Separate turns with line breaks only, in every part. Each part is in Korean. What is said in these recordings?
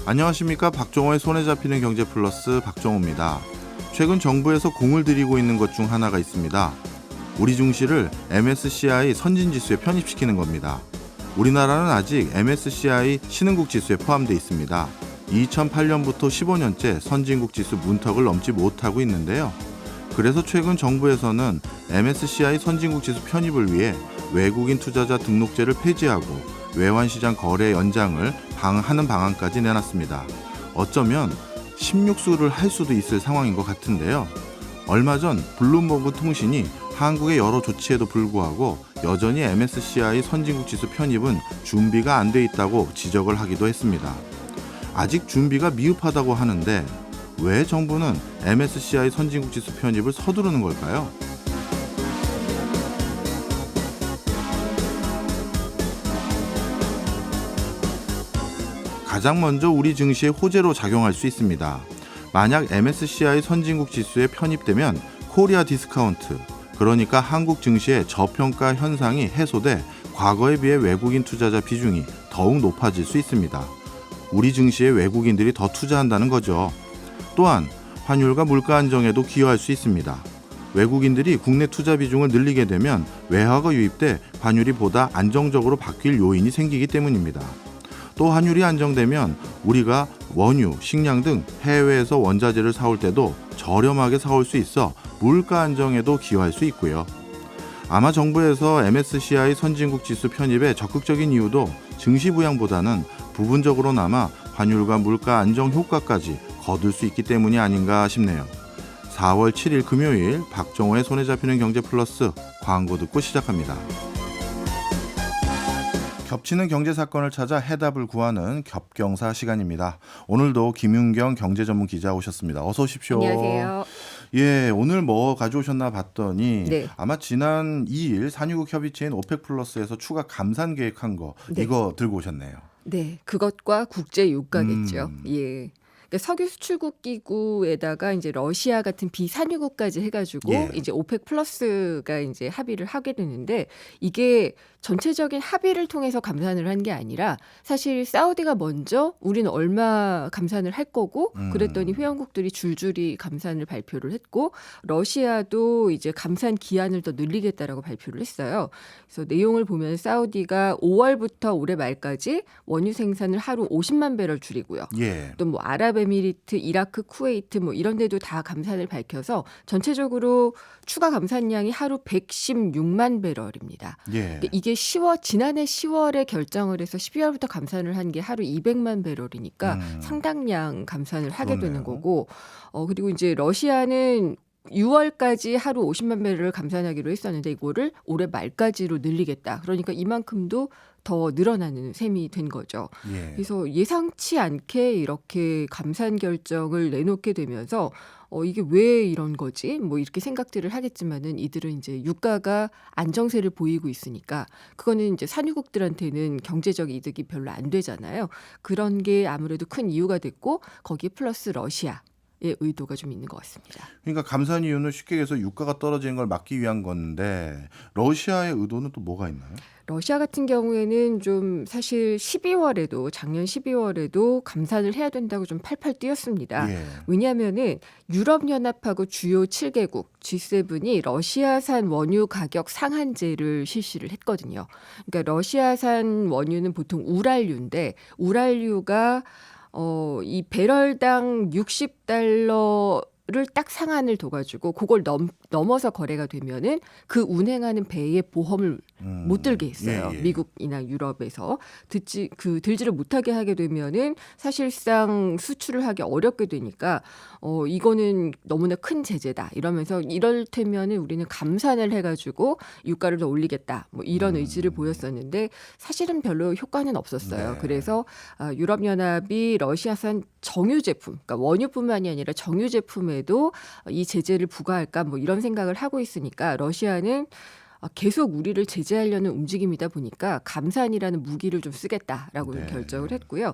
안녕하십니까. 박종호의 손에 잡히는 경제 플러스 박종호입니다. 최근 정부에서 공을 들이고 있는 것 중 하나가 있습니다. 우리 증시를 MSCI 선진지수에 편입시키는 겁니다. 우리나라는 아직 MSCI 신흥국 지수에 포함되어 있습니다. 2008년부터 15년째 선진국 지수 문턱을 넘지 못하고 있는데요. 그래서 최근 정부에서는 MSCI 선진국 지수 편입을 위해 외국인 투자자 등록제를 폐지하고 외환시장 거래 연장을 하는 방안까지 내놨습니다. 어쩌면 16수를 할 수도 있을 상황인 것 같은데요. 얼마 전 블룸버그 통신이 한국의 여러 조치에도 불구하고 여전히 MSCI 선진국 지수 편입은 준비가 안 돼 있다고 지적을 하기도 했습니다. 아직 준비가 미흡하다고 하는데 왜 정부는 MSCI 선진국 지수 편입을 서두르는 걸까요? 가장 먼저 우리 증시의 호재로 작용할 수 있습니다. 만약 MSCI 선진국 지수에 편입되면 코리아 디스카운트, 그러니까 한국 증시의 저평가 현상이 해소돼 과거에 비해 외국인 투자자 비중이 더욱 높아질 수 있습니다. 우리 증시에 외국인들이 더 투자한다는 거죠. 또한 환율과 물가 안정에도 기여할 수 있습니다. 외국인들이 국내 투자 비중을 늘리게 되면 외화가 유입돼 환율이 보다 안정적으로 바뀔 요인이 생기기 때문입니다. 또 환율이 안정되면 우리가 원유, 식량 등 해외에서 원자재를 사올 때도 저렴하게 사올 수 있어 물가 안정에도 기여할 수 있고요. 아마 정부에서 MSCI 선진국 지수 편입에 적극적인 이유도 증시 부양보다는 부분적으로나마 환율과 물가 안정 효과까지 거둘 수 있기 때문이 아닌가 싶네요. 4월 7일 금요일 박정호의 손에 잡히는 경제 플러스 광고 듣고 시작합니다. 겹치는 경제 사건을 찾아 해답을 구하는 겹경사 시간입니다. 오늘도 김윤경 경제 전문 기자 오셨습니다. 어서 오십시오.
안녕하세요.
예, 오늘 뭐 가져오셨나 봤더니
네.
아마 지난 2일 산유국 협의체인 오펙 플러스에서 추가 감산 계획한 거
네.
이거 들고 오셨네요.
네, 그것과 국제 유가겠죠.
음.
예. 그러니까 석유 수출국 기구에다가 이제 러시아 같은 비산유국까지 해가지고
예.
이제 오펙 플러스가 이제 합의를 하게 되는데 이게 전체적인 합의를 통해서 감산을 한 게 아니라 사실 사우디가 먼저 우리는 얼마 감산을 할 거고 그랬더니 회원국들이 줄줄이 감산을 발표를 했고 러시아도 이제 감산 기한을 더 늘리겠다라고 발표를 했어요. 그래서 내용을 보면 사우디가 5월부터 올해 말까지 원유 생산을 하루 50만 배럴 줄이고요.
예.
또 뭐 아랍에미리트, 이라크, 쿠웨이트 뭐 이런 데도 다 감산을 밝혀서 전체적으로 추가 감산량이 하루 116만 배럴입니다.
예.
이게 지난해 10월에 결정을 해서 12월부터 감산을 한 게 하루 200만 배럴이니까 상당량 감산을 하게
그러네요.
되는 거고 그리고 이제 러시아는 6월까지 하루 50만 배럴을 감산하기로 했었는데 이거를 올해 말까지로 늘리겠다. 그러니까 이만큼도 더 늘어나는 셈이 된 거죠.
예.
그래서 예상치 않게 이렇게 감산 결정을 내놓게 되면서 이게 왜 이런 거지? 뭐 이렇게 생각들을 하겠지만은 이들은 이제 유가가 안정세를 보이고 있으니까 그거는 이제 산유국들한테는 경제적 이득이 별로 안 되잖아요. 그런 게 아무래도 큰 이유가 됐고 거기에 플러스 러시아의 의도가 좀 있는 것 같습니다.
그러니까 감산 이유는 쉽게 얘기해서 유가가 떨어지는 걸 막기 위한 건데 러시아의 의도는 또 뭐가 있나요?
러시아 같은 경우에는 좀 사실 작년 12월에도 감산을 해야 된다고 좀 팔팔 뛰었습니다.
예.
왜냐하면은 유럽연합하고 주요 7개국 G7이 러시아산 원유 가격 상한제를 실시를 했거든요. 그러니까 러시아산 원유는 보통 우랄유인데 우랄유가 이 배럴당 60달러를 딱 상한을 둬가지고 그걸 넘어서 거래가 되면은 그 운행하는 배의 보험을 못 들게 했어요.
예.
미국이나 유럽에서 들지를 못하게 하게 되면은 사실상 수출을 하기 어렵게 되니까 이거는 너무나 큰 제재다 이러면서 이럴 테면은 우리는 감산을 해가지고 유가를 더 올리겠다 뭐 이런 의지를 보였었는데 사실은 별로 효과는 없었어요.
네.
그래서 유럽연합이 러시아산 정유 제품, 그러니까 원유뿐만이 아니라 정유 제품에도 이 제재를 부과할까 뭐 이런 생각을 하고 있으니까 러시아는 계속 우리를 제재하려는 움직임이다 보니까 감산이라는 무기를 좀 쓰겠다라고
네.
결정을 했고요.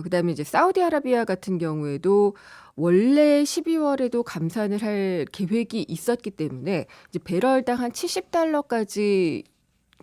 그다음에 이제 사우디아라비아 같은 경우에도 원래 12월에도 감산을 할 계획이 있었기 때문에 이제 배럴당 한 $70까지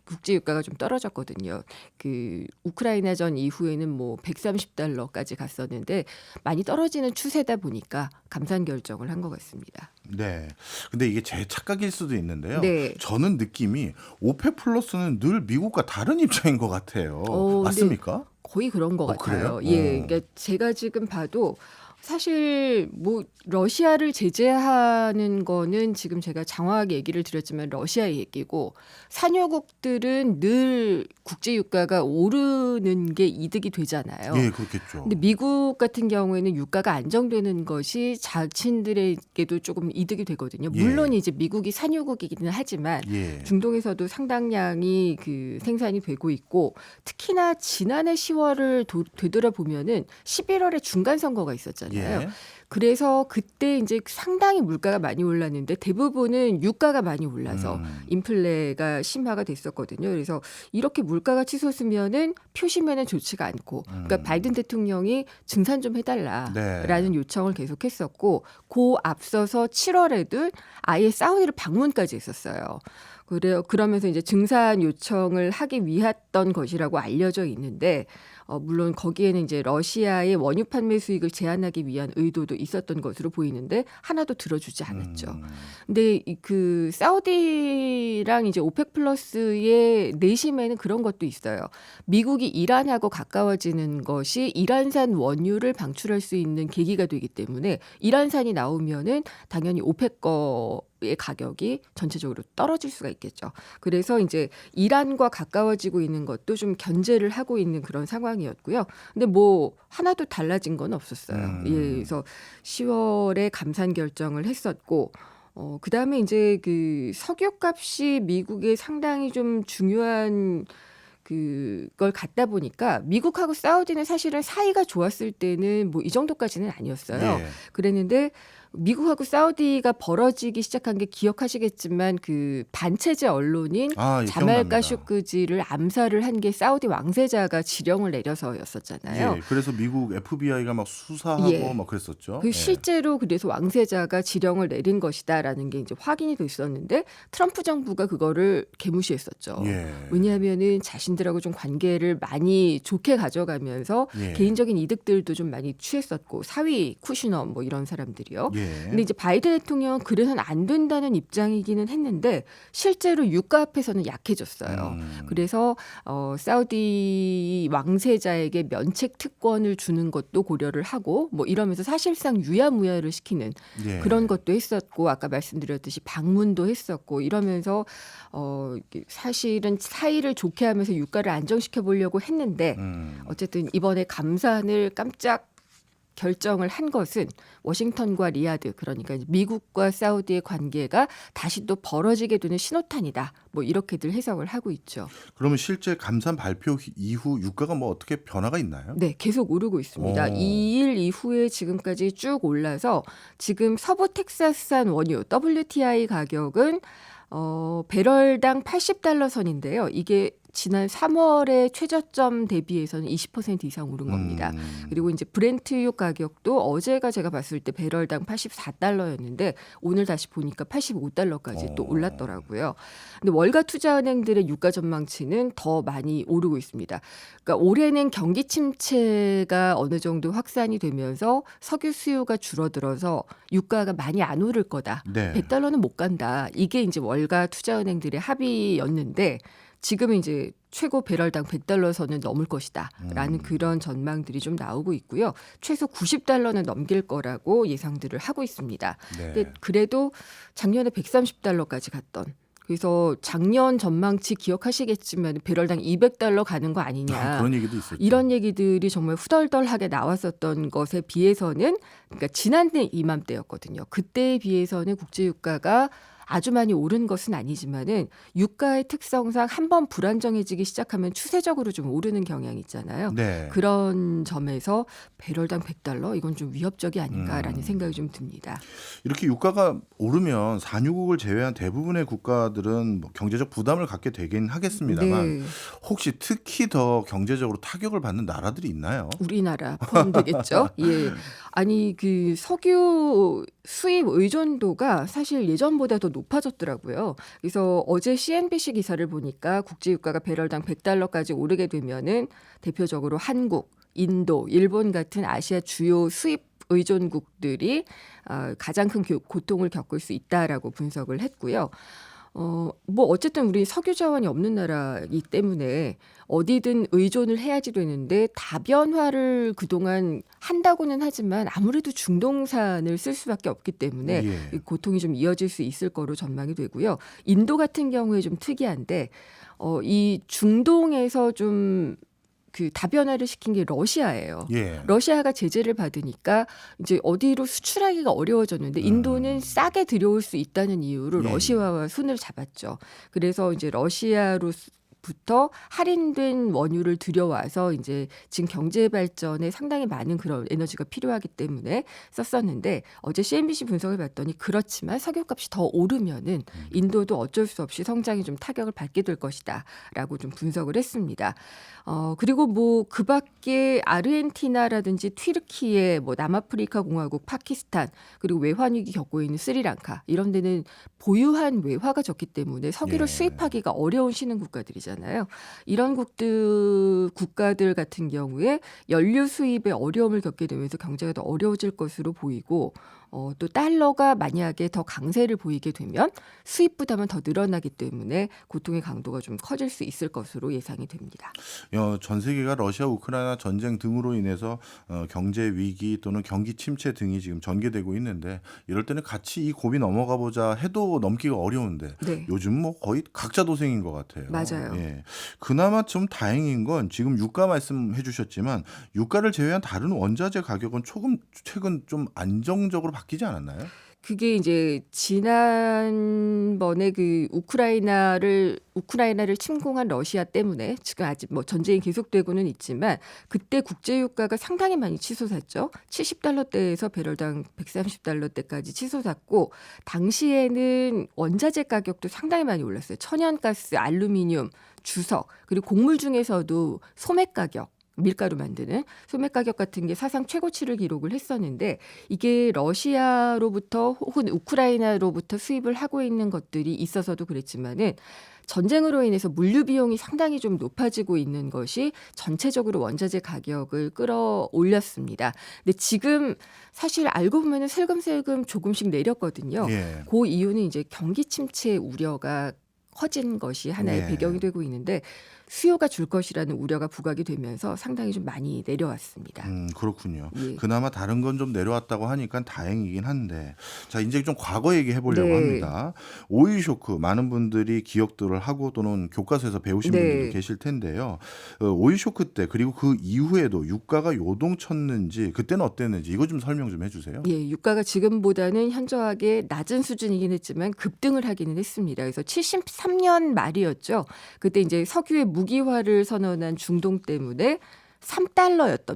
국제 유가가 좀 떨어졌거든요. 그 우크라이나전 이후에는 뭐 $130까지 갔었는데 많이 떨어지는 추세다 보니까 감산 결정을 한 것 같습니다.
네. 근데 이게 제 착각일 수도 있는데요.
네.
저는 느낌이 오펙 플러스는 늘 미국과 다른 입장인 것 같아요.
근데
맞습니까?
거의 그런 것
그래요?
같아요. 예, 그러니까 제가 지금 봐도 사실 뭐 러시아를 제재하는 거는 지금 제가 장황하게 얘기를 드렸지만 러시아의 얘기고 산유국들은 늘 국제 유가가 오르는 게 이득이 되잖아요.
예, 그렇겠죠.
근데 미국 같은 경우에는 유가가 안정되는 것이 자신들에게도 조금 이득이 되거든요.
예.
물론 이제 미국이 산유국이기는 하지만
예.
중동에서도 상당량이 그 생산이 되고 있고 특히나 지난해 10월을 되돌아보면은 11월에 중간 선거가 있었잖아요.
예.
그래서 그때 이제 상당히 물가가 많이 올랐는데 대부분은 유가가 많이 올라서 인플레가 심화가 됐었거든요. 그래서 이렇게 물가가 치솟으면은 표시면은 좋지가 않고, 그러니까 바이든 대통령이 증산 좀 해달라라는
네.
요청을 계속했었고, 그 앞서서 7월에도 아예 사우디를 방문까지 했었어요. 그래요. 그러면서 이제 증산 요청을 하기 위했던 것이라고 알려져 있는데, 물론 거기에는 이제 러시아의 원유 판매 수익을 제한하기 위한 의도도 있었던 것으로 보이는데 하나도 들어주지 않았죠. 근데 그 사우디랑 이제 오펙 플러스의 내심에는 그런 것도 있어요. 미국이 이란하고 가까워지는 것이 이란산 원유를 방출할 수 있는 계기가 되기 때문에 이란산이 나오면은 당연히 오펙 거의 가격이 전체적으로 떨어질 수가 있겠죠. 그래서 이제 이란과 가까워지고 있는 것도 좀 견제를 하고 있는 그런 상황이었고요. 근데 뭐 하나도 달라진 건 없었어요. 예, 그래서 10월에 감산 결정을 했었고, 그다음에 이제 그 석유값이 미국에 상당히 좀 중요한 그걸 갖다 보니까 미국하고 사우디는 사실은 사이가 좋았을 때는 뭐 이 정도까지는 아니었어요.
예.
그랬는데 미국하고 사우디가 벌어지기 시작한 게 기억하시겠지만 그 반체제 언론인
아, 예,
자말
기억납니다.
카쇼크지를 암살을 한 게 사우디 왕세자가 지령을 내려서였었잖아요.
예. 그래서 미국 FBI가 막 수사하고
예.
막 그랬었죠.
그
예.
실제로 그래서 왕세자가 지령을 내린 것이다라는 게 이제 확인이 됐었는데 트럼프 정부가 그거를 개무시했었죠.
예.
왜냐하면은 자신들하고 좀 관계를 많이 좋게 가져가면서
예.
개인적인 이득들도 좀 많이 취했었고 사위 쿠시너 뭐 이런 사람들이요.
예.
근데 이제 바이든 대통령은 그래서는 안 된다는 입장이기는 했는데 실제로 유가 앞에서는 약해졌어요. 그래서 사우디 왕세자에게 면책 특권을 주는 것도 고려를 하고 뭐 이러면서 사실상 유야무야를 시키는
예.
그런 것도 했었고 아까 말씀드렸듯이 방문도 했었고 이러면서 사실은 사이를 좋게 하면서 유가를 안정시켜 보려고 했는데 어쨌든 이번에 감산을 깜짝 결정을 한 것은 워싱턴과 리야드 그러니까 이제 미국과 사우디의 관계가 다시 또 벌어지게 되는 신호탄이다. 뭐 이렇게들 해석을 하고 있죠.
그러면 실제 감산 발표 이후 유가가 뭐 어떻게 변화가 있나요?
네, 계속 오르고 있습니다.
오.
2일 이후에 지금까지 쭉 올라서 지금 서부 텍사스산 원유 WTI 가격은 배럴당 $80 선인데요. 이게 지난 3월의 최저점 대비해서는 20% 이상 오른 겁니다. 그리고 이제 브렌트유 가격도 어제가 제가 봤을 때 배럴당 $84였는데 오늘 다시 보니까 $85까지 또 올랐더라고요. 근데 월가 투자은행들의 유가 전망치는 더 많이 오르고 있습니다. 그러니까 올해는 경기 침체가 어느 정도 확산이 되면서 석유 수요가 줄어들어서 유가가 많이 안 오를 거다.
네.
$100는 못 간다. 이게 이제 월가 투자은행들의 합의였는데 지금은 이제 최고 배럴당 $100 선을 넘을 것이다라는 그런 전망들이 좀 나오고 있고요. 최소 $90는 넘길 거라고 예상들을 하고 있습니다.
네.
근데 그래도 작년에 $130까지 갔던 그래서 작년 전망치 기억하시겠지만 배럴당 $200 가는 거 아니냐.
그런 얘기도 있었죠.
이런 얘기들이 정말 후덜덜하게 나왔었던 것에 비해서는 그러니까 지난해 이맘때였거든요. 그때에 비해서는 국제유가가 아주 많이 오른 것은 아니지만은 유가의 특성상 한번 불안정해지기 시작하면 추세적으로 좀 오르는 경향이 있잖아요.
네.
그런 점에서 배럴당 $100 이건 좀 위협적이 아닌가라는 생각이 좀 듭니다.
이렇게 유가가 오르면 산유국을 제외한 대부분의 국가들은 뭐 경제적 부담을 갖게 되긴 하겠습니다만
네.
혹시 특히 더 경제적으로 타격을 받는 나라들이 있나요?
우리나라 포함되겠죠. 예. 아니 그 석유 수입 의존도가 사실 예전보다 더 높아졌더라고요. 그래서 어제 CNBC 기사를 보니까 국제유가가 배럴당 $100까지 오르게 되면은 대표적으로 한국, 인도, 일본 같은 아시아 주요 수입 의존국들이 가장 큰 고통을 겪을 수 있다라고 분석을 했고요. 뭐 어쨌든 우리 석유 자원이 없는 나라이기 때문에 어디든 의존을 해야지 되는데 다변화를 그동안 한다고는 하지만 아무래도 중동산을 쓸 수밖에 없기 때문에
예.
이 고통이 좀 이어질 수 있을 거로 전망이 되고요. 인도 같은 경우에 좀 특이한데 이 중동에서 좀 그 다변화를 시킨 게 러시아예요.
예.
러시아가 제재를 받으니까 이제 어디로 수출하기가 어려워졌는데 인도는 싸게 들여올 수 있다는 이유로
예.
러시아와 손을 잡았죠. 그래서 이제 러시아로부터 할인된 원유를 들여와서 이제 지금 경제 발전에 상당히 많은 그런 에너지가 필요하기 때문에 썼었는데 어제 CNBC 분석을 봤더니 그렇지만 석유값이 더 오르면은 인도도 어쩔 수 없이 성장이 좀 타격을 받게 될 것이다라고 좀 분석을 했습니다. 그리고 뭐 그밖에 아르헨티나라든지 튀르키예, 뭐 남아프리카 공화국, 파키스탄 그리고 외환 위기 겪고 있는 스리랑카 이런 데는 보유한 외화가 적기 때문에 석유를
예.
수입하기가 어려운 신흥 국가들이잖아요. 이런 국가들 같은 경우에 연료 수입에 어려움을 겪게 되면서 경제가 더 어려워질 것으로 보이고 또 달러가 만약에 더 강세를 보이게 되면 수입 부담은 더 늘어나기 때문에 고통의 강도가 좀 커질 수 있을 것으로 예상이 됩니다.
전 세계가 러시아 우크라이나 전쟁 등으로 인해서 경제 위기 또는 경기 침체 등이 지금 전개되고 있는데 이럴 때는 같이 이 고비 넘어가 보자 해도 넘기가 어려운데
네.
요즘 뭐 거의 각자 도생인 것 같아요.
맞아요.
예. 그나마 좀 다행인 건 지금 유가 말씀해 주셨지만 유가를 제외한 다른 원자재 가격은 최근 좀 안정적으로 바뀌지 않았나요?
그게 이제 지난번에 그 우크라이나를 침공한 러시아 때문에 지금 아직 뭐 전쟁이 계속되고는 있지만 그때 국제 유가가 상당히 많이 치솟았죠. $70대에서 배럴당 $130대까지 치솟았고 당시에는 원자재 가격도 상당히 많이 올랐어요. 천연가스, 알루미늄, 주석 그리고 곡물 중에서도 소매 가격 밀가루 만드는 소매 가격 같은 게 사상 최고치를 기록을 했었는데 이게 러시아로부터 혹은 우크라이나로부터 수입을 하고 있는 것들이 있어서도 그랬지만은 전쟁으로 인해서 물류 비용이 상당히 좀 높아지고 있는 것이 전체적으로 원자재 가격을 끌어올렸습니다. 근데 지금 사실 알고 보면은 슬금슬금 조금씩 내렸거든요.
예.
그 이유는 이제 경기 침체 우려가 커진 것이 하나의
예.
배경이 되고 있는데 수요가 줄 것이라는 우려가 부각이 되면서 상당히 좀 많이 내려왔습니다.
그렇군요.
예.
그나마 다른 건 좀 내려왔다고 하니까 다행이긴 한데 자 이제 좀 과거 얘기해 보려고
네.
합니다. 오일 쇼크 많은 분들이 기억들을 하고 또는 교과서에서 배우신
네.
분들도 계실 텐데요. 오일 쇼크 때 그리고 그 이후에도 유가가 요동쳤는지 그때는 어땠는지 이거 좀 설명 좀 해주세요.
예, 유가가 지금보다는 현저하게 낮은 수준이긴 했지만 급등을 하기는 했습니다. 그래서 73년 말이었죠. 그때 이제 석유의 무기화를 선언한 중동 때문에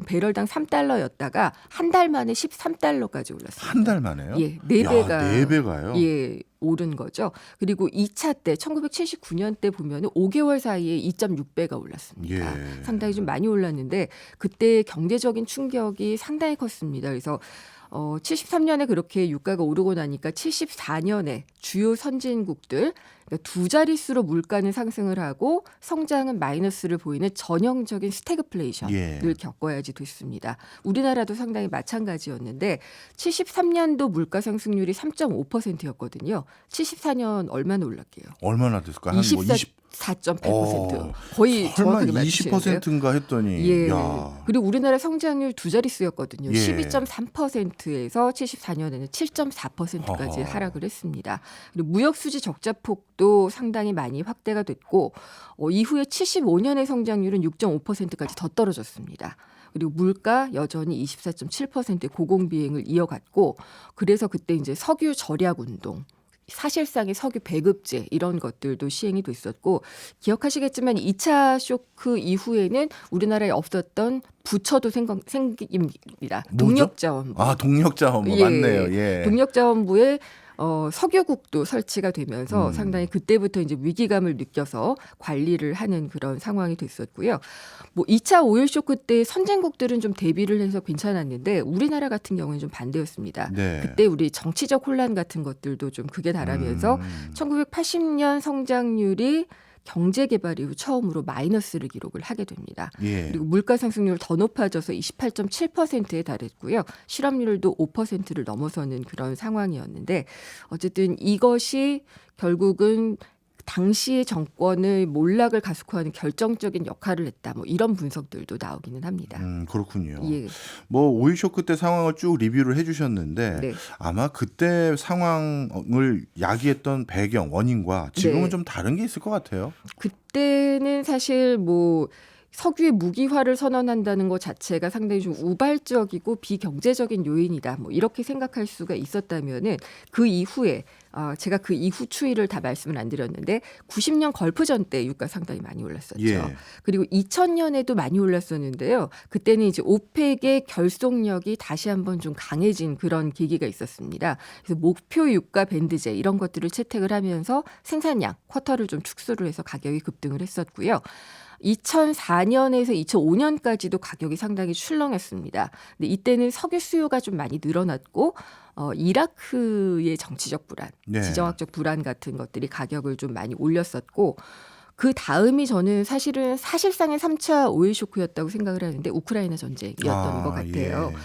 배럴당 $3였다가 한 달 만에 $13까지 올랐습니다.
한 달 만에요?
예, 4배가
네 배가요?
예, 오른 거죠. 그리고 2차 때 1979년 때 보면 5개월 사이에 2.6배가 올랐습니다.
예.
상당히 좀 많이 올랐는데 그때 경제적인 충격이 상당히 컸습니다. 그래서 73년에 그렇게 유가가 오르고 나니까 74년에 주요 선진국들 그러니까 두 자릿수로 물가는 상승을 하고 성장은 마이너스를 보이는 전형적인 스태그플레이션을
예.
겪어야지 됐습니다. 우리나라도 상당히 마찬가지였는데 73년도 물가 상승률이 3.5%였거든요. 74년 얼마나 올랐게요?
얼마나 됐을까? 한 뭐
24.8% 거의
설마
정확하게 맞추시는데요.
20%인가 했더니
예.
야.
그리고 우리나라 성장률 두 자릿수였거든요.
예.
12.3%에서 74년에는 7.4%까지
어허.
하락을 했습니다. 그리고 무역 수지 적자 폭도 상당히 많이 확대가 됐고 이후에 75년의 성장률은 6.5%까지 더 떨어졌습니다. 그리고 물가 여전히 24.7%의 고공비행을 이어갔고 그래서 그때 이제 석유 절약 운동 사실상의 석유 배급제 이런 것들도 시행이 됐었고 기억하시겠지만 2차 쇼크 이후에는 우리나라에 없었던 부처도 생깁니다.
뭐죠?
동력자원부.
동력자원부
예.
맞네요. 예.
동력자원부에 석유국도 설치가 되면서 상당히 그때부터 이제 위기감을 느껴서 관리를 하는 그런 상황이 됐었고요. 뭐 2차 오일 쇼크 때 선진국들은 좀 대비를 해서 괜찮았는데 우리나라 같은 경우는 좀 반대였습니다.
네.
그때 우리 정치적 혼란 같은 것들도 좀 극에 달하면서 1980년 성장률이 경제 개발 이후 처음으로 마이너스를 기록을 하게 됩니다.
예.
그리고 물가 상승률 더 높아져서 28.7%에 달했고요. 실업률도 5%를 넘어서는 그런 상황이었는데 어쨌든 이것이 결국은 당시의 정권의 몰락을 가속화하는 결정적인 역할을 했다. 뭐 이런 분석들도 나오기는 합니다.
그렇군요.
예.
뭐 오일 쇼크 때 상황을 쭉 리뷰를 해주셨는데
네.
아마 그때 상황을 야기했던 배경 원인과 지금은
네.
좀 다른 게 있을 것 같아요.
그때는 사실 뭐 석유의 무기화를 선언한다는 것 자체가 상당히 좀 우발적이고 비경제적인 요인이다. 뭐 이렇게 생각할 수가 있었다면은 그 이후에 제가 그 이후 추이를 다 말씀을 안 드렸는데 90년 걸프전 때 유가 상당히 많이 올랐었죠.
예.
그리고 2000년에도 많이 올랐었는데요. 그때는 이제 오펙의 결속력이 다시 한번 좀 강해진 그런 계기가 있었습니다. 그래서 목표 유가 밴드제 이런 것들을 채택을 하면서 생산량 쿼터를 좀 축소를 해서 가격이 급등을 했었고요. 2004년에서 2005년까지도 가격이 상당히 출렁했습니다. 근데 이때는 석유 수요가 좀 많이 늘어났고 이라크의 정치적 불안,
네.
지정학적 불안 같은 것들이 가격을 좀 많이 올렸었고 그 다음이 저는 사실상의 3차 오일 쇼크였다고 생각을 하는데 우크라이나 전쟁이었던 것 같아요.
예.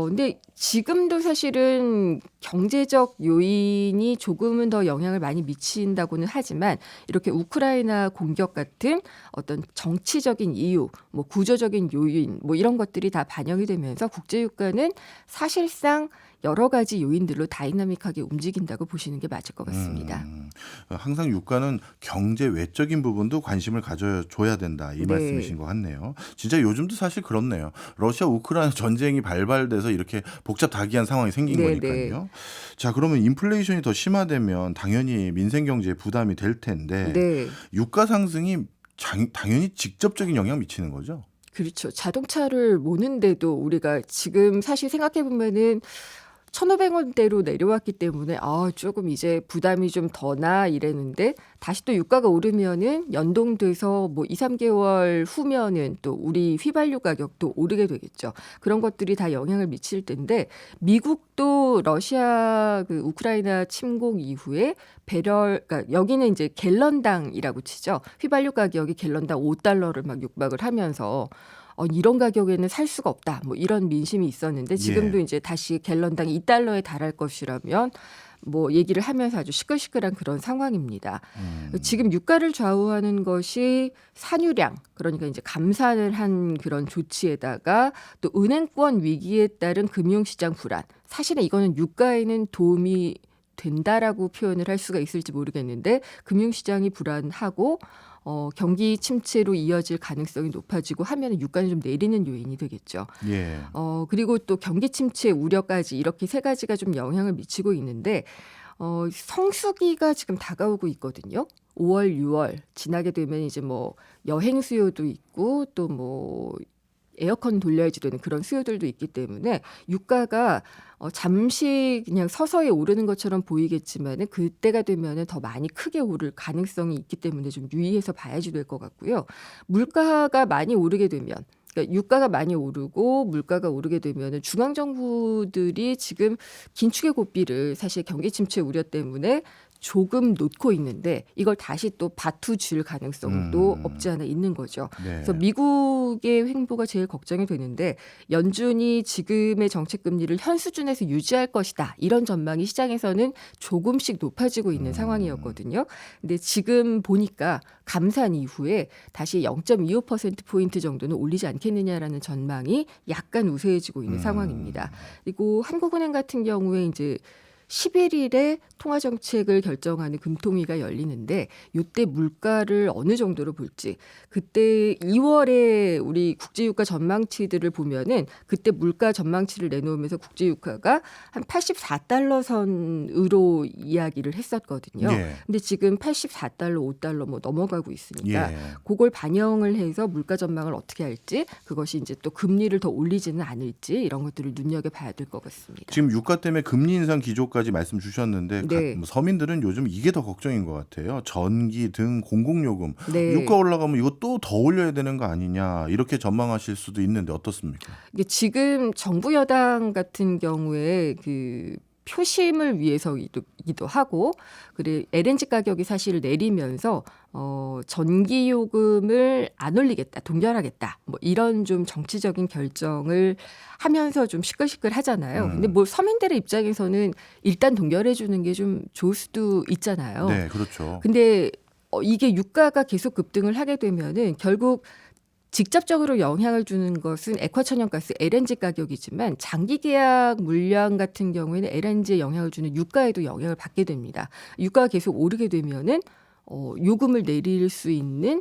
근데 지금도 사실은 경제적 요인이 조금은 더 영향을 많이 미친다고는 하지만 이렇게 우크라이나 공격 같은 어떤 정치적인 이유, 뭐 구조적인 요인, 뭐 이런 것들이 다 반영이 되면서 국제유가는 사실상 여러 가지 요인들로 다이나믹하게 움직인다고 보시는 게 맞을 것 같습니다.
항상 유가는 경제 외적인 부분도 관심을 가져줘야 된다 이
네.
말씀이신 것 같네요. 진짜 요즘도 사실 그렇네요. 러시아 우크라이나 전쟁이 발발돼서 이렇게 복잡다기한 상황이 생긴
네,
거니까요. 자, 그러면 인플레이션이 더 심화되면 당연히 민생 경제에 부담이 될 텐데
네.
유가 상승이 당연히 직접적인 영향 미치는 거죠.
그렇죠. 자동차를 모는데도 우리가 지금 사실 생각해 보면은 1,500원대로 내려왔기 때문에 조금 이제 부담이 좀 더나 이랬는데 다시 또 유가가 오르면은 연동돼서 뭐 2, 3개월 후면은 또 우리 휘발유 가격도 오르게 되겠죠. 그런 것들이 다 영향을 미칠 텐데 미국도 러시아 그 우크라이나 침공 이후에 그러니까 여기는 이제 갤런당이라고 치죠. 휘발유 가격이 갤런당 $5를 막 육박을 하면서 이런 가격에는 살 수가 없다. 뭐 이런 민심이 있었는데 지금도 이제 다시 갤런당 $2에 달할 것이라면 뭐 얘기를 하면서 아주 시끌시끌한 그런 상황입니다. 지금 유가를 좌우하는 것이 산유량, 그러니까 이제 감산을 한 그런 조치에다가 또 은행권 위기에 따른 금융시장 불안. 사실은 이거는 유가에는 도움이 된다라고 표현을 할 수가 있을지 모르겠는데 금융시장이 불안하고 경기 침체로 이어질 가능성이 높아지고 하면 유가는 좀 내리는 요인이 되겠죠.
예.
그리고 또 경기 침체 우려까지 이렇게 세 가지가 좀 영향을 미치고 있는데 성수기가 지금 다가오고 있거든요. 5월, 6월 지나게 되면 이제 뭐 여행 수요도 있고 또 뭐 에어컨 돌려야지 되는 그런 수요들도 있기 때문에 유가가 잠시 그냥 서서히 오르는 것처럼 보이겠지만 그때가 되면 더 많이 크게 오를 가능성이 있기 때문에 좀 유의해서 봐야지 될 것 같고요. 물가가 많이 오르게 되면 그러니까 유가가 많이 오르고 물가가 오르게 되면 중앙 정부들이 지금 긴축의 고삐를 사실 경기 침체 우려 때문에 조금 놓고 있는데 이걸 다시 또 바투 줄 가능성도 없지 않아 있는 거죠.
네.
그래서 미국의 횡보가 제일 걱정이 되는데 연준이 지금의 정책 금리를 현 수준에서 유지할 것이다. 이런 전망이 시장에서는 조금씩 높아지고 있는 상황이었거든요. 근데 지금 보니까 감산 이후에 다시 0.25%포인트 정도는 올리지 않겠느냐라는 전망이 약간 우세해지고 있는 상황입니다. 그리고 한국은행 같은 경우에 이제 11일에 통화정책을 결정하는 금통위가 열리는데 이때 물가를 어느 정도로 볼지 그때 2월에 우리 국제유가 전망치들을 보면은 그때 물가 전망치를 내놓으면서 국제유가가 한 $84 선으로 이야기를 했었거든요.
예.
근데 지금 $84, $5 뭐 넘어가고 있으니까
예.
그걸 반영을 해서 물가 전망을 어떻게 할지 그것이 이제 또 금리를 더 올리지는 않을지 이런 것들을 눈여겨봐야 될 것 같습니다.
지금 유가 때문에 금리 인상 기조까지 부분까지 말씀 주셨는데
네.
서민들은 요즘 이게 더 걱정인 것 같아요. 전기 등 공공요금
네.
유가 올라가면 이거 또 더 올려야 되는 거 아니냐 이렇게 전망하실 수도 있는데 어떻습니까?
이게 지금 정부 여당 같은 경우에 그 표심을 위해서이기도 하고 그리고 LNG 가격이 사실 내리면서 전기 요금을 안 올리겠다, 동결하겠다, 뭐 이런 좀 정치적인 결정을 하면서 좀 시끌시끌하잖아요. 근데 뭐 서민들의 입장에서는 일단 동결해 주는 게 좀 좋을 수도 있잖아요.
네, 그렇죠.
근데 이게 유가가 계속 급등을 하게 되면은 결국 직접적으로 영향을 주는 것은 액화천연가스 LNG 가격이지만 장기 계약 물량 같은 경우에는 LNG에 영향을 주는 유가에도 영향을 받게 됩니다. 유가가 계속 오르게 되면은 요금을 내릴 수 있는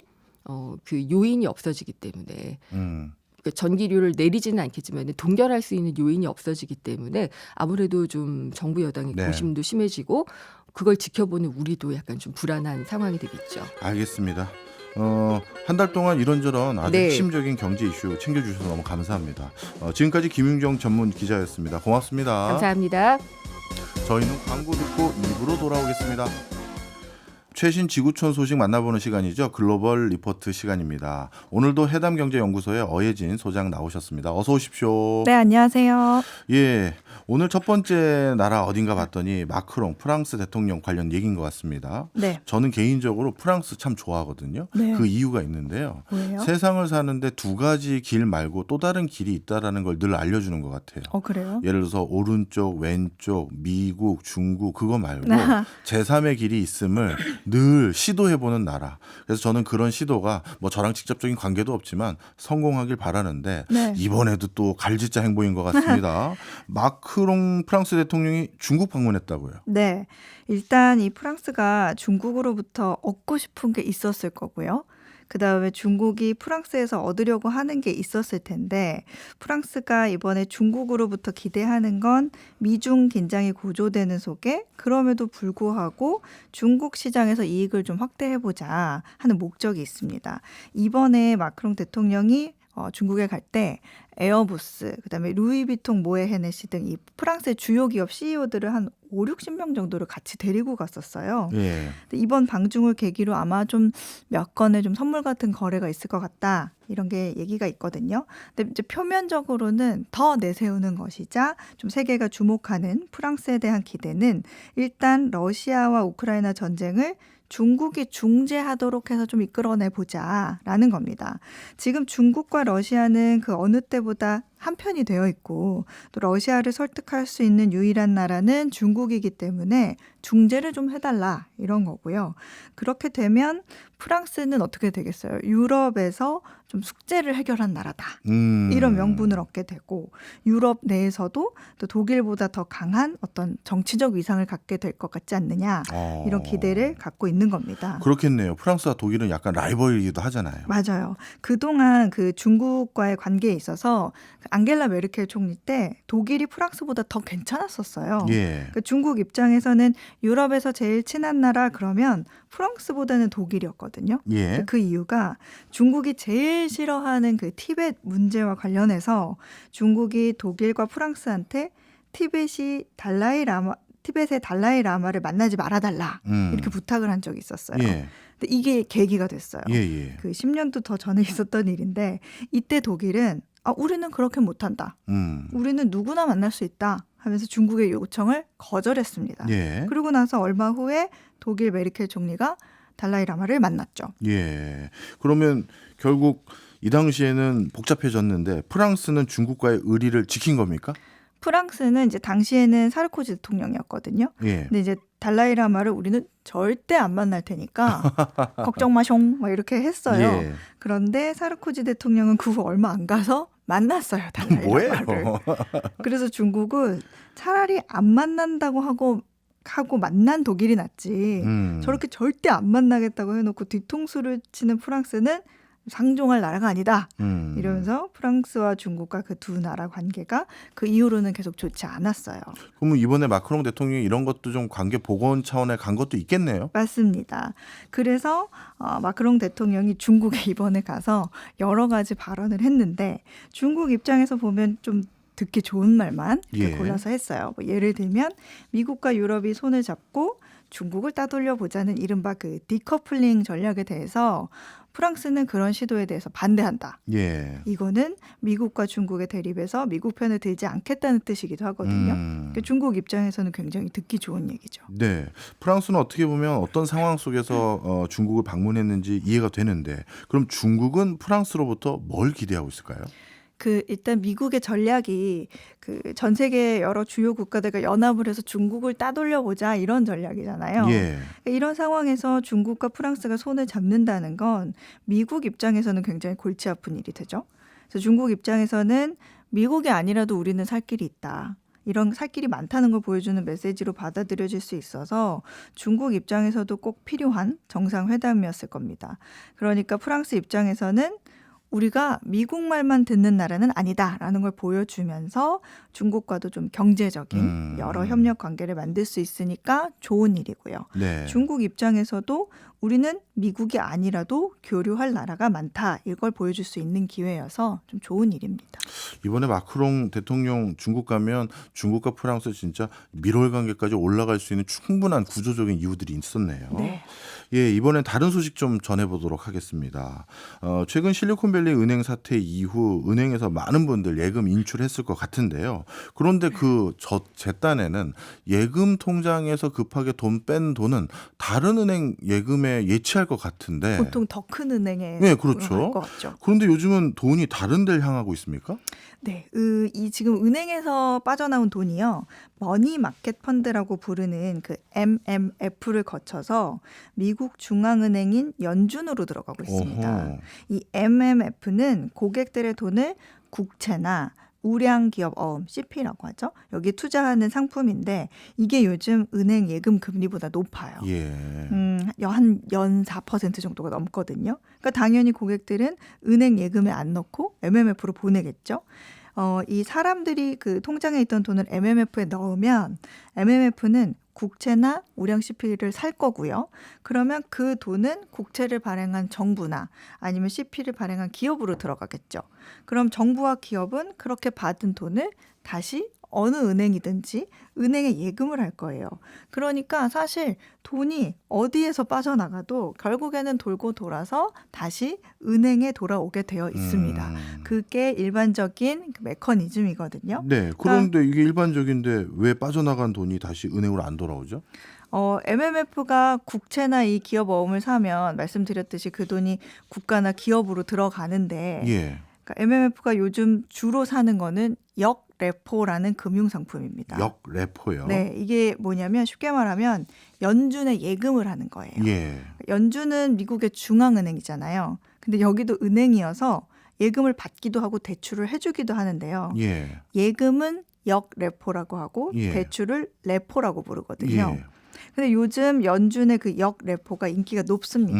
그 요인이 없어지기 때문에 그러니까 전기료를 내리지는 않겠지만 동결할 수 있는 요인이 없어지기 때문에 아무래도 좀 정부 여당의
네.
고심도 심해지고 그걸 지켜보는 우리도 약간 좀 불안한 상황이 되겠죠.
알겠습니다. 한 달 동안 이런저런 아주
네.
핵심적인 경제 이슈 챙겨주셔서 너무 감사합니다. 지금까지 김윤경 전문 기자였습니다. 고맙습니다.
감사합니다.
저희는 광고 듣고 입으로 돌아오겠습니다. 최신 지구촌 소식 만나보는 시간이죠. 글로벌 리포트 시간입니다. 오늘도 해담경제연구소의 어예진 소장 나오셨습니다. 어서 오십시오.
네, 안녕하세요.
예, 오늘 첫 번째 나라 어딘가 봤더니 마크롱 프랑스 대통령 관련 얘기인 것 같습니다.
네.
저는 개인적으로 프랑스 참 좋아하거든요.
네.
그 이유가 있는데요.
뭐예요?
세상을 사는데 두 가지 길 말고 또 다른 길이 있다라는 걸 늘 알려주는 것 같아요.
그래요?
예를 들어서 오른쪽, 왼쪽, 미국, 중국 그거 말고
아.
제3의 길이 있음을 늘 시도해보는 나라. 그래서 저는 그런 시도가 뭐 저랑 직접적인 관계도 없지만 성공하길 바라는데
네.
이번에도 또 갈짓자 행보인 것 같습니다. 마크롱 프랑스 대통령이 중국 방문했다고요.
네. 일단 이 프랑스가 중국으로부터 얻고 싶은 게 있었을 거고요. 그다음에 중국이 프랑스에서 얻으려고 하는 게 있었을 텐데 프랑스가 이번에 중국으로부터 기대하는 건 미중 긴장이 고조되는 속에 그럼에도 불구하고 중국 시장에서 이익을 좀 확대해보자 하는 목적이 있습니다. 이번에 마크롱 대통령이 중국에 갈 때 에어부스, 그다음에 루이비통, 모에 헤네시 등 이 프랑스의 주요 기업 CEO들을 한 5, 60명 정도를 같이 데리고 갔었어요.
예.
근데 이번 방중을 계기로 아마 좀 몇 건의 좀 선물 같은 거래가 있을 것 같다. 이런 게 얘기가 있거든요. 근데 이제 표면적으로는 더 내세우는 것이자 좀 세계가 주목하는 프랑스에 대한 기대는 일단 러시아와 우크라이나 전쟁을 중국이 중재하도록 해서 좀 이끌어내 보자라는 겁니다. 지금 중국과 러시아는 그 어느 때보다 한편이 되어 있고 또 러시아를 설득할 수 있는 유일한 나라는 중국이기 때문에 중재를 좀 해달라 이런 거고요. 그렇게 되면 프랑스는 어떻게 되겠어요? 유럽에서 좀 숙제를 해결한 나라다. 이런 명분을 얻게 되고 유럽 내에서도 또 독일보다 더 강한 어떤 정치적 위상을 갖게 될 것 같지 않느냐 이런 기대를 갖고 있는 겁니다.
그렇겠네요. 프랑스와 독일은 약간 라이벌이기도 하잖아요.
맞아요. 그동안 그 중국과의 관계에 있어서 앙겔라 메르켈 총리 때 독일이 프랑스보다 더 괜찮았었어요.
예.
그러니까 중국 입장에서는 유럽에서 제일 친한 나라 그러면 프랑스보다는 독일이었거든요.
예.
그 이유가 중국이 제일 싫어하는 그 티벳 문제와 관련해서 중국이 독일과 프랑스한테 티벳의 달라이 라마를 만나지 말아달라 이렇게 부탁을 한 적이 있었어요.
예.
근데 이게 계기가 됐어요.
예.
그 10년도 더 전에 있었던 일인데 이때 독일은 우리는 그렇게 못한다. 우리는 누구나 만날 수 있다 하면서 중국의 요청을 거절했습니다.
예.
그리고 나서 얼마 후에 독일 메르켈 총리가 달라이 라마를 만났죠.
예. 그러면 결국 이 당시에는 복잡해졌는데 프랑스는 중국과의 의리를 지킨 겁니까?
프랑스는 이제 당시에는 사르코지 대통령이었거든요.
예.
근데 이제 달라이 라마를 우리는 절대 안 만날 테니까 걱정 마숑 막 이렇게 했어요.
예.
그런데 사르코지 대통령은 그 후 얼마 안 가서 만났어요. 달라이
뭐예요?
라마를. 그래서 중국은 차라리 안 만난다고 하고 만난 독일이 낫지. 저렇게 절대 안 만나겠다고 해놓고 뒤통수를 치는 프랑스는 상종할 나라가 아니다. 이러면서 프랑스와 중국과 그 두 나라 관계가 그 이후로는 계속 좋지 않았어요.
그러면 이번에 마크롱 대통령이 이런 것도 좀 관계 복원 차원에 간 것도 있겠네요.
맞습니다. 그래서 마크롱 대통령이 중국에 이번에 가서 여러 가지 발언을 했는데 중국 입장에서 보면 좀 듣기 좋은 말만
예.
골라서 했어요. 뭐 예를 들면 미국과 유럽이 손을 잡고 중국을 따돌려 보자는 이른바 그 디커플링 전략에 대해서 프랑스는 그런 시도에 대해서 반대한다.
예.
이거는 미국과 중국의 대립에서 미국 편을 들지 않겠다는 뜻이기도 하거든요. 그러니까 중국 입장에서는 굉장히 듣기 좋은 얘기죠.
네. 프랑스는 어떻게 보면 어떤 상황 속에서 중국을 방문했는지 이해가 되는데 그럼 중국은 프랑스로부터 뭘 기대하고 있을까요?
일단 미국의 전략이 전 세계 여러 주요 국가들과 연합을 해서 중국을 따돌려 보자 이런 전략이잖아요.
예.
이런 상황에서 중국과 프랑스가 손을 잡는다는 건 미국 입장에서는 굉장히 골치 아픈 일이 되죠. 그래서 중국 입장에서는 미국이 아니라도 우리는 살 길이 있다. 이런 살 길이 많다는 걸 보여주는 메시지로 받아들여질 수 있어서 중국 입장에서도 꼭 필요한 정상회담이었을 겁니다. 그러니까 프랑스 입장에서는 우리가 미국 말만 듣는 나라는 아니다라는 걸 보여주면서 중국과도 좀 경제적인 여러 협력 관계를 만들 수 있으니까 좋은 일이고요.
네.
중국 입장에서도 우리는 미국이 아니라도 교류할 나라가 많다. 이걸 보여줄 수 있는 기회여서 좀 좋은 일입니다.
이번에 마크롱 대통령 중국 가면 중국과 프랑스 진짜 밀월 관계까지 올라갈 수 있는 충분한 구조적인 이유들이 있었네요.
네.
예, 이번엔 다른 소식 좀 전해보도록 하겠습니다. 최근 실리콘밸리 은행 사태 이후 은행에서 많은 분들 예금 인출했을 것 같은데요. 그런데 제 딴에는 예금 통장에서 급하게 돈 뺀 돈은 다른 은행 예금에 예치할 것 같은데.
보통 더 큰 은행에
네, 그렇죠.
들어갈 것 같죠.
그런데 요즘은 돈이 다른 데를 향하고 있습니까?
네, 지금 은행에서 빠져나온 돈이요. 머니마켓 펀드라고 부르는 그 MMF를 거쳐서 미국 중앙은행인 연준으로 들어가고 있습니다.
어허.
이 MMF는 고객들의 돈을 국채나 우량기업 어음 CP라고 하죠. 여기 투자하는 상품인데 이게 요즘 은행 예금 금리보다 높아요.
예.
한 연 4% 정도가 넘거든요. 그러니까 당연히 고객들은 은행 예금에 안 넣고 MMF로 보내겠죠. 이 사람들이 통장에 있던 돈을 MMF에 넣으면 MMF는 국채나 우량 CP를 살 거고요. 그러면 그 돈은 국채를 발행한 정부나 아니면 CP를 발행한 기업으로 들어가겠죠. 그럼 정부와 기업은 그렇게 받은 돈을 다시 어느 은행이든지 은행에 예금을 할 거예요. 그러니까 사실 돈이 어디에서 빠져나가도 결국에는 돌고 돌아서 다시 은행에 돌아오게 되어 있습니다. 그게 일반적인 메커니즘이거든요.
네. 그런데 이게 일반적인데 왜 빠져나간 돈이 다시 은행으로 안 돌아오죠?
MMF가 국채나 이 기업 어음을 사면 말씀드렸듯이 그 돈이 국가나 기업으로 들어가는데
예.
그러니까 MMF가 요즘 주로 사는 거는 역레포라는 금융상품입니다.
역레포요?
네, 이게 뭐냐면 쉽게 말하면 연준에 예금을 하는 거예요.
예.
연준은 미국의 중앙은행이잖아요. 근데 여기도 은행이어서 예금을 받기도 하고 대출을 해주기도 하는데요.
예.
예금은 역레포라고 하고
예.
대출을 레포라고 부르거든요.
예.
근데 요즘 연준의 역레포가 인기가 높습니다.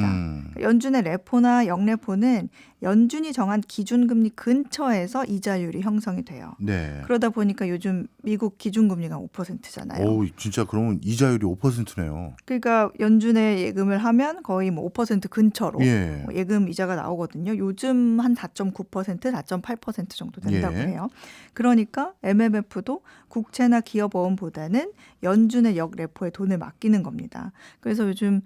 연준의 레포나 역레포는 연준이 정한 기준금리 근처에서 이자율이 형성이 돼요.
네.
그러다 보니까 요즘 미국 기준금리가 5%잖아요.
오, 진짜 그러면 이자율이 5%네요.
그러니까 연준에 예금을 하면 거의 5% 근처로
예.
예금 이자가 나오거든요. 요즘 한 4.9%, 4.8% 정도 된다고
예.
해요. 그러니까 MMF도 국채나 기업 어음보다는 연준의 역레포에 돈을 맡기는 겁니다. 그래서 요즘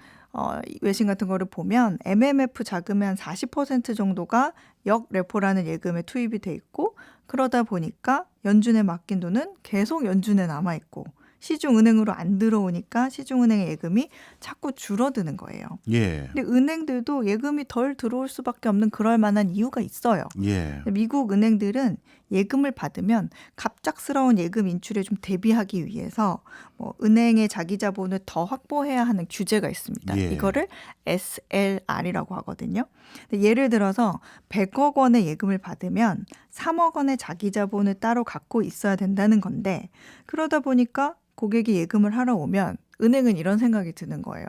외신 같은 거를 보면 MMF 자금의 한 40% 정도가 역레포라는 예금에 투입이 돼 있고 그러다 보니까 연준에 맡긴 돈은 계속 연준에 남아 있고 시중은행으로 안 들어오니까 시중은행의 예금이 자꾸 줄어드는 거예요.
예.
근데 은행들도 예금이 덜 들어올 수밖에 없는 그럴 만한 이유가 있어요.
예.
미국 은행들은 예금을 받으면 갑작스러운 예금 인출에 좀 대비하기 위해서 은행의 자기 자본을 더 확보해야 하는 규제가 있습니다.
예.
이거를 SLR이라고 하거든요. 예를 들어서 100억 원의 예금을 받으면 3억 원의 자기 자본을 따로 갖고 있어야 된다는 건데 그러다 보니까 고객이 예금을 하러 오면 은행은 이런 생각이 드는 거예요.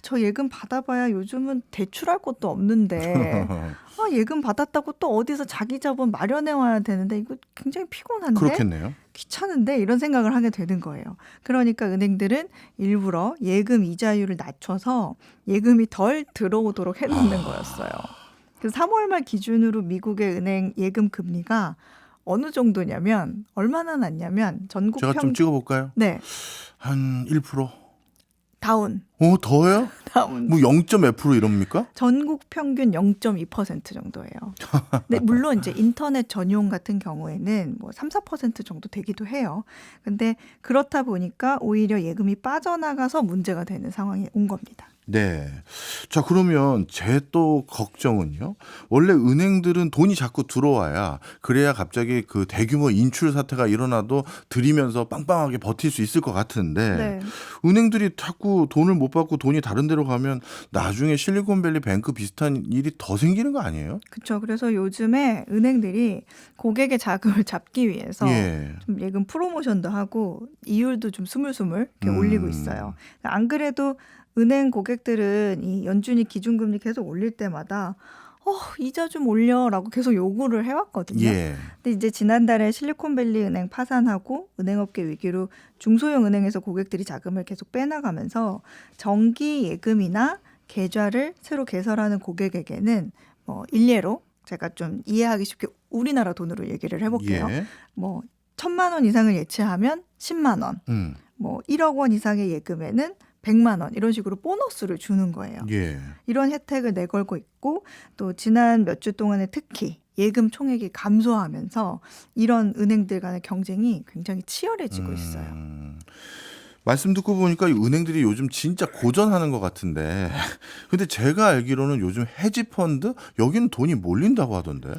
저 예금 받아봐야 요즘은 대출할 것도 없는데 예금 받았다고 또 어디서 자기 자본 마련해 와야 되는데 이거 굉장히 피곤한데
그렇겠네요.
귀찮은데 이런 생각을 하게 되는 거예요. 그러니까 은행들은 일부러 예금 이자율을 낮춰서 예금이 덜 들어오도록 해놓는 거였어요. 그래서 3월 말 기준으로 미국의 은행 예금 금리가 어느 정도냐면 얼마나 낮냐면 전국
제가 좀 찍어볼까요?
네,
한 1%?
다운.
더요?
다운.
뭐 0. 몇 프로 이럽니까?
전국 평균 0.2% 정도예요. 근데 물론 이제 인터넷 전용 같은 경우에는 뭐 3, 4% 정도 되기도 해요. 근데 그렇다 보니까 오히려 예금이 빠져나가서 문제가 되는 상황이 온 겁니다.
네. 자, 그러면 제 또 걱정은요. 원래 은행들은 돈이 자꾸 들어와야 그래야 갑자기 그 대규모 인출 사태가 일어나도 들이면서 빵빵하게 버틸 수 있을 것 같은데
네.
은행들이 자꾸 돈을 못 받고 돈이 다른 데로 가면 나중에 실리콘밸리 뱅크 비슷한 일이 더 생기는 거 아니에요?
그렇죠. 그래서 요즘에 은행들이 고객의 자금을 잡기 위해서
예.
좀 예금 프로모션도 하고 이율도 좀 스물스물 이렇게 올리고 있어요. 안 그래도 은행 고객들은 이 연준이 기준금리 계속 올릴 때마다 이자 좀 올려라고 계속 요구를 해왔거든요.
예.
근데 이제 지난달에 실리콘밸리 은행 파산하고 은행업계 위기로 중소형 은행에서 고객들이 자금을 계속 빼나가면서 정기 예금이나 계좌를 새로 개설하는 고객에게는 뭐 일례로 제가 좀 이해하기 쉽게 우리나라 돈으로 얘기를 해볼게요.
예.
뭐 1,000만 원 이상을 예치하면 10만 원, 뭐 1억 원 이상의 예금에는 100만 원 이런 식으로 보너스를 주는 거예요.
예.
이런 혜택을 내걸고 있고 또 지난 몇 주 동안에 특히 예금 총액이 감소하면서 이런 은행들 간의 경쟁이 굉장히 치열해지고 있어요.
말씀 듣고 보니까 이 은행들이 요즘 진짜 고전하는 것 같은데 근데 제가 알기로는 요즘 헤지펀드 여기는 돈이 몰린다고 하던데.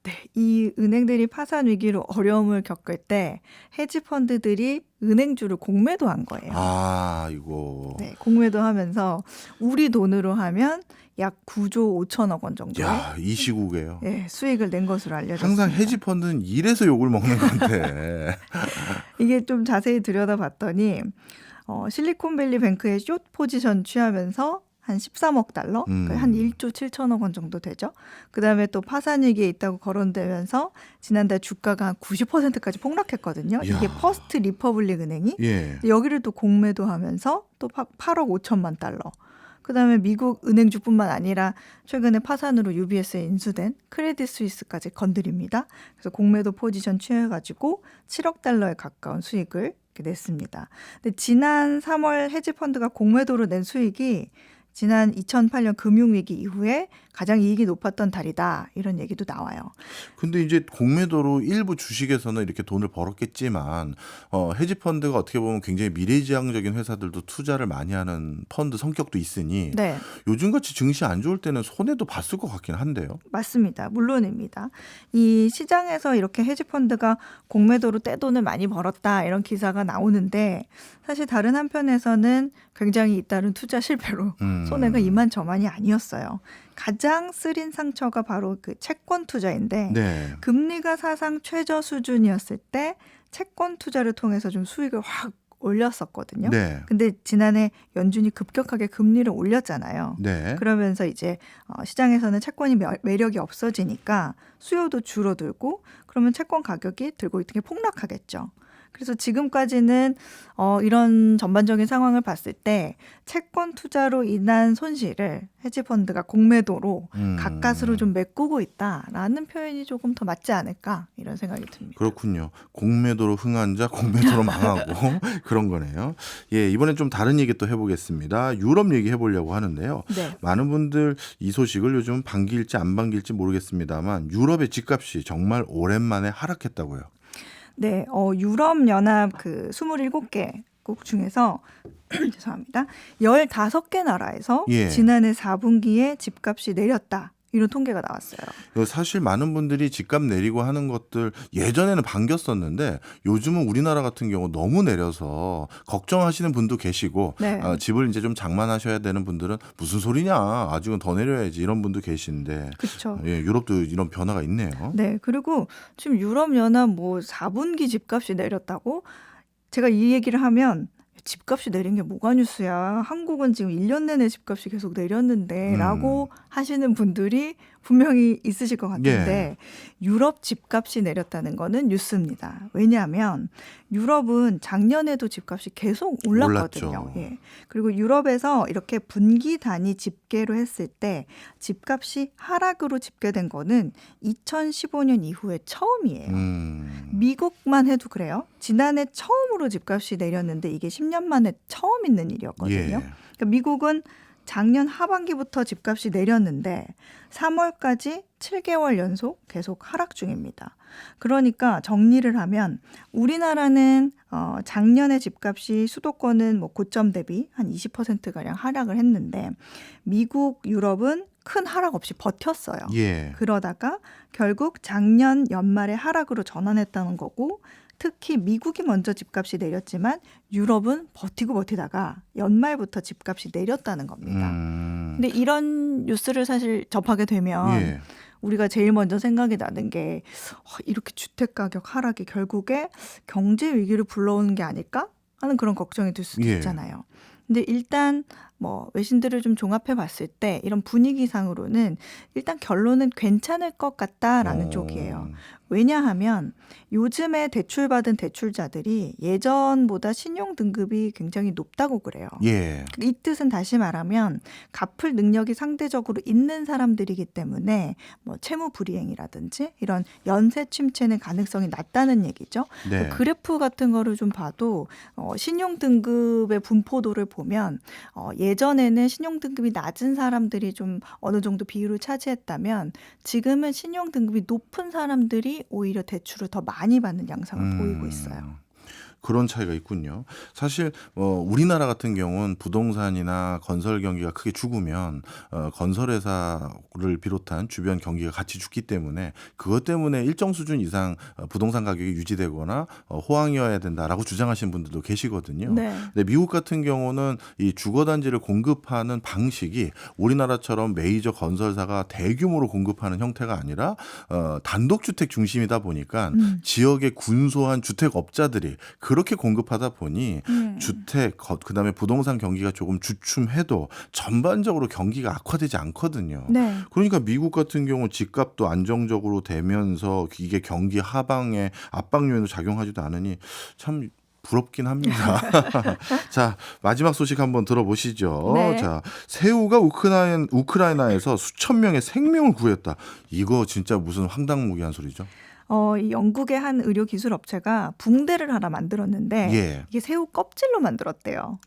네, 이 은행들이 파산 위기로 어려움을 겪을 때 헤지펀드들이 은행주를 공매도한 거예요.
아, 이거.
네, 공매도하면서 우리 돈으로 하면 약 9조 5천억 원 정도의
야, 이 시국에요.
네, 수익을 낸 것으로 알려졌습니다.
항상 헤지펀드는 이래서 욕을 먹는 건데.
이게 좀 자세히 들여다봤더니 실리콘밸리 뱅크의 숏 포지션 취하면서 한 13억 달러, 한 1조 7천억 원 정도 되죠. 그다음에 또 파산 위기에 있다고 거론되면서 지난달 주가가 한 90%까지 폭락했거든요.
이야.
이게 퍼스트 리퍼블릭 은행이
예.
여기를 또 공매도하면서 또 8억 5천만 달러. 그다음에 미국 은행주뿐만 아니라 최근에 파산으로 UBS에 인수된 크레딧 스위스까지 건드립니다. 그래서 공매도 포지션 취해가지고 7억 달러에 가까운 수익을 이렇게 냈습니다. 근데 지난 3월 헤지펀드가 공매도로 낸 수익이 지난 2008년 금융위기 이후에 가장 이익이 높았던 달이다. 이런 얘기도 나와요.
근데 이제 공매도로 일부 주식에서는 이렇게 돈을 벌었겠지만 헤지펀드가 어떻게 보면 굉장히 미래지향적인 회사들도 투자를 많이 하는 펀드 성격도 있으니
네,
요즘같이 증시 안 좋을 때는 손해도 봤을 것 같긴 한데요.
맞습니다. 물론입니다. 이 시장에서 이렇게 헤지펀드가 공매도로 떼돈을 많이 벌었다. 이런 기사가 나오는데 사실 다른 한편에서는 굉장히 잇따른 투자 실패로 손해가 이만저만이 아니었어요. 가장 쓰린 상처가 바로 그 채권 투자인데
네.
금리가 사상 최저 수준이었을 때 채권 투자를 통해서 좀 수익을 확 올렸었거든요.
네.
근데 지난해 연준이 급격하게 금리를 올렸잖아요.
네.
그러면서 이제 시장에서는 채권이 매력이 없어지니까 수요도 줄어들고 그러면 채권 가격이 들고 있던 게 폭락하겠죠. 그래서 지금까지는 이런 전반적인 상황을 봤을 때 채권 투자로 인한 손실을 헤지펀드가 공매도로 가까스로 좀 메꾸고 있다라는 표현이 조금 더 맞지 않을까 이런 생각이 듭니다.
그렇군요. 공매도로 흥한 자 공매도로 망하고 그런 거네요. 예, 이번엔 좀 다른 얘기 또 해보겠습니다. 유럽 얘기 해보려고 하는데요.
네.
많은 분들 이 소식을 요즘 반길지 안 반길지 모르겠습니다만 유럽의 집값이 정말 오랜만에 하락했다고요.
네, 유럽연합 그 27개국 중에서 죄송합니다. 15개 나라에서
예.
지난해 4분기에 집값이 내렸다. 이런 통계가 나왔어요.
사실 많은 분들이 집값 내리고 하는 것들 예전에는 반겼었는데 요즘은 우리나라 같은 경우 너무 내려서 걱정하시는 분도 계시고
네.
집을 이제 좀 장만하셔야 되는 분들은 무슨 소리냐 아직은 더 내려야지 이런 분도 계신데
그렇죠.
예, 유럽도 이런 변화가 있네요.
네, 그리고 지금 유럽연합 뭐 4분기 집값이 내렸다고 제가 이 얘기를 하면 집값이 내린 게 뭐가 뉴스야. 한국은 지금 1년 내내 집값이 계속 내렸는데 라고 하시는 분들이 분명히 있으실 것 같은데 유럽 집값이 내렸다는 거는 뉴스입니다. 왜냐하면 유럽은 작년에도 집값이 계속 올랐거든요.
올랐죠.
예. 그리고 유럽에서 이렇게 분기 단위 집계로 했을 때 집값이 하락으로 집계된 거는 2015년 이후에 처음이에요. 미국만 해도 그래요. 지난해 처음으로 집값이 내렸는데 이게 10년 만에 처음 있는 일이었거든요.
예.
그러니까 미국은 작년 하반기부터 집값이 내렸는데 3월까지 7개월 연속 계속 하락 중입니다. 그러니까 정리를 하면 우리나라는 작년에 집값이 수도권은 뭐 고점 대비 한 20%가량 하락을 했는데 미국, 유럽은 큰 하락 없이 버텼어요.
예.
그러다가 결국 작년 연말에 하락으로 전환했다는 거고 특히 미국이 먼저 집값이 내렸지만 유럽은 버티다가 연말부터 집값이 내렸다는 겁니다. 근데 이런 뉴스를 사실 접하게 되면
예.
우리가 제일 먼저 생각이 나는 게 이렇게 주택가격 하락이 결국에 경제 위기를 불러오는 게 아닐까 하는 그런 걱정이 들 수도
예.
있잖아요. 근데 일단 뭐 외신들을 좀 종합해 봤을 때 이런 분위기상으로는 일단 결론은 괜찮을 것 같다라는 쪽이에요. 왜냐하면 요즘에 대출받은 대출자들이 예전보다 신용 등급이 굉장히 높다고 그래요.
예.
이 뜻은 다시 말하면 갚을 능력이 상대적으로 있는 사람들이기 때문에 뭐 채무 불이행이라든지 이런 연쇄 침체는 가능성이 낮다는 얘기죠.
네.
그래프 같은 거를 좀 봐도 신용 등급의 분포도를 보면 예전에는 신용 등급이 낮은 사람들이 좀 어느 정도 비율을 차지했다면 지금은 신용 등급이 높은 사람들이 오히려 대출을 더 많이 받는 양상을 보이고 있어요.
그런 차이가 있군요. 사실 우리나라 같은 경우는 부동산이나 건설 경기가 크게 죽으면 건설회사를 비롯한 주변 경기가 같이 죽기 때문에 그것 때문에 일정 수준 이상 부동산 가격이 유지되거나 호황이어야 된다라고 주장하시는 분들도 계시거든요.
네.
근데 미국 같은 경우는 이 주거단지를 공급하는 방식이 우리나라처럼 메이저 건설사가 대규모로 공급하는 형태가 아니라 단독주택 중심이다 보니까 지역의 군소한 주택업자들이 그렇게 공급하다 보니 주택, 그다음에 부동산 경기가 조금 주춤해도 전반적으로 경기가 악화되지 않거든요.
네.
그러니까 미국 같은 경우 집값도 안정적으로 되면서 이게 경기 하방에 압박 요인으로 작용하지도 않으니 참 부럽긴 합니다. 자, 마지막 소식 한번 들어보시죠.
네.
자, 새우가 우크라이나에서 수천 명의 생명을 구했다. 이거 진짜 무슨 황당무계한 소리죠?
이 영국의 한 의료 기술 업체가 붕대를 하나 만들었는데
예.
이게 새우 껍질로 만들었대요.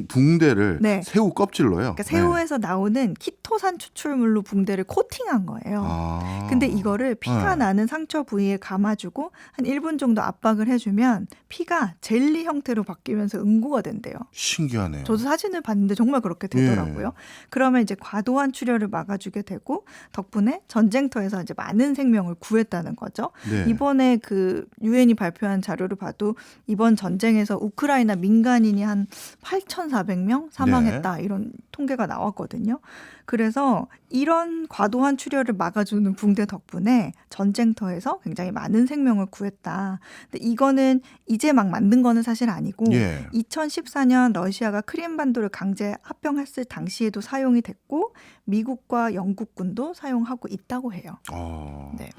붕대를
네.
새우 껍질로요.
그러니까 새우에서 나오는 키토산 추출물로 붕대를 코팅한 거예요.
아.
근데 이거를 피가 나는 상처 부위에 감아주고 한 1분 정도 압박을 해주면 피가 젤리 형태로 바뀌면서 응고가 된대요.
신기하네요.
저도 사진을 봤는데 정말 그렇게 되더라고요. 그러면 이제 과도한 출혈을 막아주게 되고 덕분에 전쟁터에서 이제 많은 생명을 구했다는 거죠.
네.
이번에 그 유엔이 발표한 자료를 봐도 이번 전쟁에서 우크라이나 민간인이 한 8,400명 사망했다 이런 통계가 나왔거든요. 그래서 이런 과도한 출혈을 막아주는 붕대 덕분에 전쟁터에서 굉장히 많은 생명을 구했다. 근데 이거는 이제 막 만든 거는 사실 아니고
예.
2014년 러시아가 크림반도를 강제 합병했을 당시에도 사용이 됐고 미국과 영국군도 사용하고 있다고 해요. 네.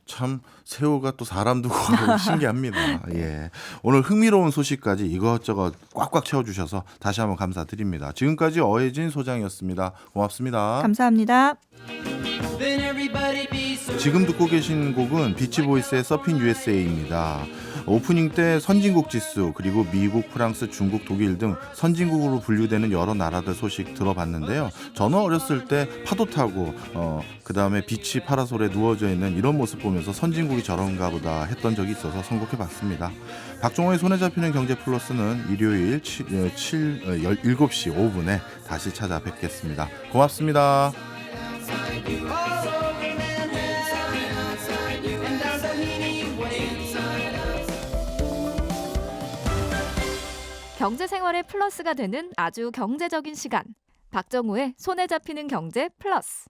참 새우가 또 사람도 구하고 신기합니다. 예. 오늘 흥미로운 소식까지 이것저것 꽉꽉 채워주셔서 다시 한번 감사드립니다. 지금까지 어혜진 소장이었습니다. 고맙습니다.
감사합니다.
지금 듣고 계신 곡은 비치보이스의 서핑 USA입니다. 오프닝 때 선진국 지수 그리고 미국, 프랑스, 중국, 독일 등 선진국으로 분류되는 여러 나라들 소식 들어봤는데요. 저는 어렸을 때 파도 타고 그다음에 비치 파라솔에 누워져 있는 이런 모습 보면서 선진국이 저런가 보다 했던 적이 있어서 선곡해봤습니다. 박종호의 손에 잡히는 경제 플러스는 일요일 7시 5분에 다시 찾아뵙겠습니다. 고맙습니다.
경제 생활의 플러스가 되는 아주 경제적인 시간. 박정호의 손에 잡히는 경제 플러스.